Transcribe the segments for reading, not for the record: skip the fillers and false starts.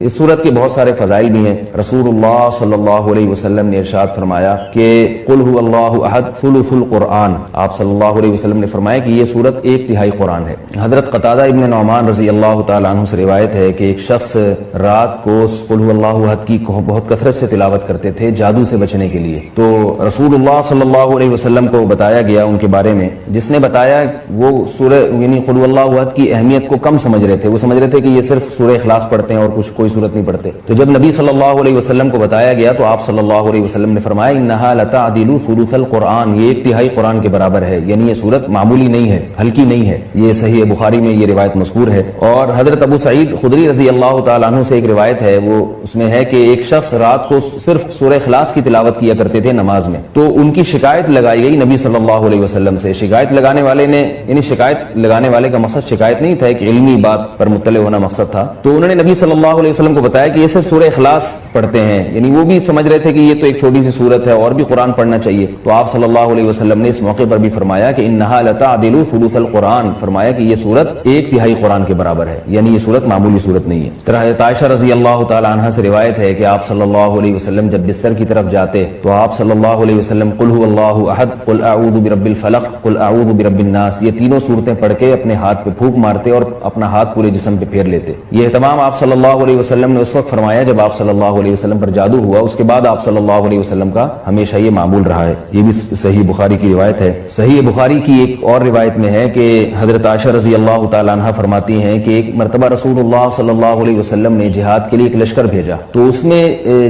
اس صورت کے بہت سارے فضائل بھی ہیں۔ رسول اللہ صلی اللہ علیہ وسلم نے ارشاد فرمایا کہ قل هو اللہ احد ثلث القرآن، آپ صلی اللہ علیہ وسلم نے فرمایا کہ یہ صورت ایک تہائی قرآن ہے۔ حضرت قتادہ ابن نعمان رضی اللہ تعالیٰ عنہ سے روایت ہے کہ ایک شخص رات کو قل هو اللہ احد کی بہت کثرت سے تلاوت کرتے تھے جادو سے بچنے کے لیے، تو رسول اللہ صلی اللہ علیہ وسلم کو بتایا گیا ان کے بارے میں، جس نے بتایا وہ سورہ یعنی قل هو اللہ احد کی اہمیت کو کم سمجھ رہے تھے، وہ سمجھ رہے تھے کہ یہ صرف سورہ اخلاص پڑھتے ہیں اور کچھ کوئی صورت نہیں پڑھتے۔ تو جب نبی صلی اللہ علیہ وسلم کو بتایا گیا تو آپ صلی اللہ علیہ وسلم نے فرمایا انہا لتعدل ثلث القرآن، یہ ایک تہائی قرآن کے برابر ہے، یعنی یہ صورت معمولی نہیں ہے، ہلکی نہیں ہے۔ یہ صحیح بخاری میں یہ روایت مذکور ہے۔ اور حضرت ابو سعید خدری رضی اللہ تعالیٰ عنہ سے ایک روایت ہے، وہ اس میں ہے کہ ایک شخص رات کو صرف سورہ اخلاص کی تلاوت کیا کرتے تھے نماز میں، تو ان کی شکایت لگائی گئی نبی صلی اللہ علیہ وسلم سے۔ شکایت لگانے والے نے یعنی شکایت لگانے والے کا مقصد شکایت نہیں تھا، ایک علمی بات پر مطلع ہونا مقصد تھا، تو انہوں نے نبی صلی اللہ علیہ وسلم کو بتایا کہ یہ صرف سورہ اخلاص پڑھتے ہیں، یعنی وہ بھی سمجھ رہے تھے کہ یہ تو ایک چھوٹی سی صورت ہے اور بھی قرآن پڑھنا چاہیے۔ تو آپ صلی اللہ علیہ وسلم نے اس موقع پر بھی فرمایا کہ انہا لتعدل ثلث القرآن، فرمایا کہ یہ صورت ایک تہائی قرآن کے برابر ہے، یعنی یہ صورت معمولی صورت نہیں ہے۔ حضرت عائشہ رضی اللہ تعالی عنہا سے روایت ہے کہ آپ صلی اللہ علیہ وسلم جب بستر کی طرف جاتے تو آپ صلی اللہ علیہ وسلم قل هو اللہ احد، قل اعوذ برب الفلق، قل اعوذ برب الناس، یہ تینوں صورتیں پڑھ کے اپنے ہاتھ پہ پھونک مارتے اور اپنا ہاتھ پورے جسم پہ پھیر لیتے۔ یہ اہتمام آپ صلی اللہ علیہ وسلم نے اس وقت فرمایا جب آپ صلی اللہ علیہ وسلم پر جادو ہوا، اس کے بعد آپ صلی اللہ علیہ وسلم کا ہمیشہ یہ معمول رہا ہے۔ یہ بھی صحیح بخاری کی روایت ہے۔ صحیح بخاری کی ایک اور روایت میں ہے کہ حضرت عائشہ رضی اللہ تعالی عنہا فرماتی ہیں کہ ایک مرتبہ رسول اللہ صلی اللہ علیہ وسلم نے جہاد کے لیے ایک لشکر بھیجا، تو اس میں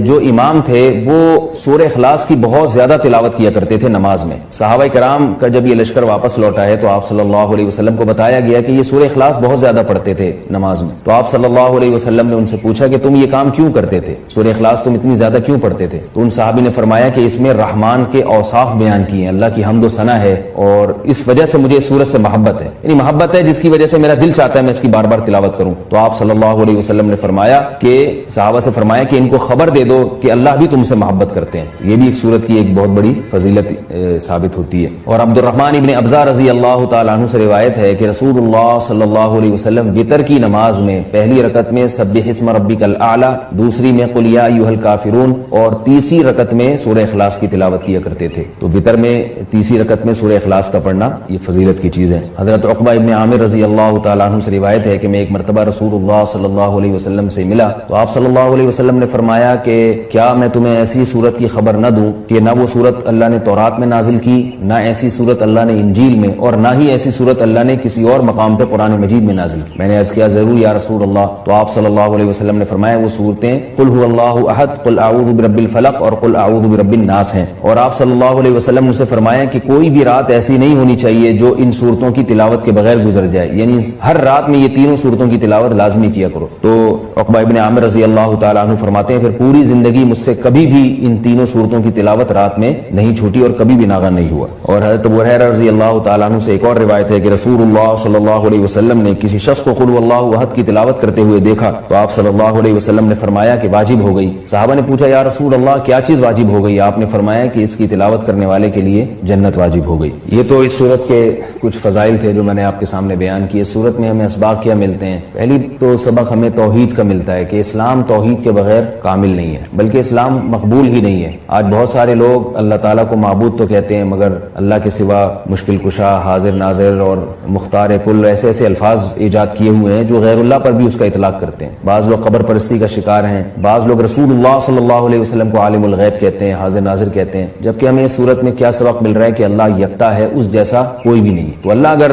جو امام تھے وہ سورہ اخلاص کی بہت زیادہ تلاوت کیا کرتے تھے نماز میں۔ صحابہ کرام کا جب یہ لشکر واپس لوٹا ہے تو آپ صلی اللہ علیہ وسلم کو بتایا گیا کہ یہ سورہ اخلاص بہت زیادہ پڑھتے تھے نماز میں، تو آپ صلی اللہ علیہ وسلم نے ان سے پوچھا کہ تم یہ کام کیوں کرتے تھے، سورہ اخلاص تم اتنی زیادہ کیوں پڑھتے تھے؟ تو ان صحابی نے فرمایا کہ اس میں رحمان کے اوصاف بیان کیے ہیں، اللہ کی حمد و ثنا ہے، اور اس وجہ سے مجھے اس سورت سے محبت ہے، یعنی محبت ہے جس کی وجہ سے میرا دل چاہتا ہے میں اس کی بار بار تلاوت کروں۔ تو آپ صلی اللہ علیہ وسلم نے فرمایا کہ صحابہ سے فرمایا کہ ان کو خبر دے دو کہ اللہ بھی تم سے محبت کرتے ہیں۔ یہ بھی ایک سورت کی ایک بہت بڑی فضیلت ثابت ہوتی ہے۔ اور عبد الرحمن ابن ابزا رضی اللہ تعالیٰ عنہ سے روایت ہے کہ رسول اللہ صلی اللہ علیہ وسلم وتر کی نماز میں پہلی رکعت میں سبح اسم ربک الاعلی، دوسری میں قل یا ایھا الکافرون، اور تیسری رکعت میں سورہ اخلاص کی تلاوت کیا کرتے تھے۔ تو وتر میں تیسری رکعت میں سورہ اخلاص کا پڑھنا یہ فضیلت کی چیز ہے۔ حضرت عقبہ ابن عامر رضی اللہ تعالیٰ عنہ سے روایت ہے کہ میں ایک مرتبہ رسول اللہ صلی اللہ علیہ وسلم سے ملا تو آپ صلی اللہ علیہ وسلم نے فرمایا کہ کیا میں تمہیں ایسی صورت کی خبر نہ دوں کہ نہ وہ صورت اللہ نے تورات میں نازل کی، نہ ایسی صورت اللہ نے انجیل میں، اور نہ ہی ایسی صورت اللہ نے کسی اور مقام پہ قرآن مجید میں نازل کی؟ میں نے عرض کیا ضرور یا رسول اللہ۔ تو آپ صلی اللہ علیہ وسلم نے فرمایا وہ صورتیں قل هو اللہ احد، قل اعوذ برب الفلق اور قل اعوذ برب الناس ہیں۔ اور آپ صلی اللہ علیہ وسلم نے فرمایا کہ کوئی بھی رات ایسی نہیں ہونی چاہیے جو ان صورتوں کی تلاوت کے بغیر گزر جائے، یعنی ہر رات میں یہ تینوں صورتوں کی تلاوت لازمی کیا کرو۔ تو عقبہ ابن عامر رضی اللہ تعالیٰ عنہ فرماتے ہیں پھر پوری زندگی مجھ سے کبھی بھی ان تینوں صورتوں کی تلاوت رات میں نہیں چھوٹی اور کبھی بھی ناغہ نہیں ہوا۔ اور حضرت ابو ہریرہ رضی اللہ تعالیٰ عنہ سے ایک اور روایت ہے کہ رسول اللہ صلی اللہ علیہ وسلم نے کسی شخص کو قل اللہ احد کی تلاوت کرتے ہوئے دیکھا تو آپ صلی اللہ علیہ وسلم نے فرمایا کہ واجب ہو گئی۔ صحابہ نے پوچھا یا رسول اللہ کیا چیز واجب ہو گئی؟ آپ نے فرمایا کہ اس کی تلاوت کرنے والے کے لیے جنت واجب ہو گئی۔ یہ تو اس صورت کے کچھ فضائل تھے جو میں نے آپ کے سامنے بیان کیے۔ اس صورت میں ہمیں اسباق کیا ملتے ہیں؟ پہلی تو سبق ہمیں توحید کا ملتا ہے کہ اسلام توحید کے بغیر کامل نہیں ہے، بلکہ اسلام مقبول ہی نہیں ہے۔ آج بہت سارے لوگ اللہ تعالیٰ کو معبود تو کہتے ہیں مگر اللہ کے سوا مشکل کشا، حاضر ناظر اور مختار کل ایسے ایسے الفاظ ایجاد کیے ہوئے ہیں جو غیر اللہ پر بھی اس کا اطلاق کرتے ہیں۔ بعض لوگ قبر پرستی کا شکار ہیں، بعض لوگ رسول اللہ صلی اللہ علیہ وسلم کو عالم الغیب کہتے ہیں، حاضر ناظر کہتے ہیں، جبکہ ہمیں اس صورت میں کیا سبق مل رہا ہے کہ اللہ یکتا ہے، اس جیسا کوئی بھی نہیں۔ تو اللہ اگر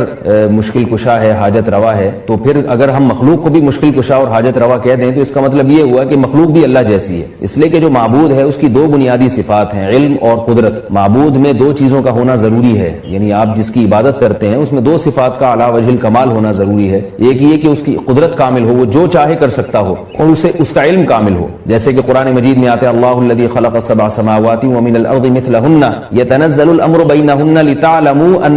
مشکل کشا ہے، حاجت روا ہے، تو پھر اگر ہم مخلوق کو بھی مشکل کشا اور حاجت روا کہہ دیں تو اس کا مطلب یہ ہوا کہ مخلوق بھی اللہ جیسی ہے۔ اس لیے کہ جو معبود ہے اس کی دو بنیادی صفات ہیں، علم اور قدرت۔ معبود میں دو چیزوں کا ہونا ضروری ہے، یعنی آپ جس کی عبادت کرتے ہیں اس میں دو صفات کا اعلیٰ وجہ الکمال ہونا ضروری ہے۔ ایک یہ کہ اس کی قدرت کامل ہو، وہ جو چاہے کر سکتا ہو، اور اسے اس کا علم کامل ہو، جیسے کہ قرآن مجید میں آتا ہے اللہ الذی خلق السبع سماوات ومن الارض مثلہن یتنزل الامر بینہن لتعلموا ان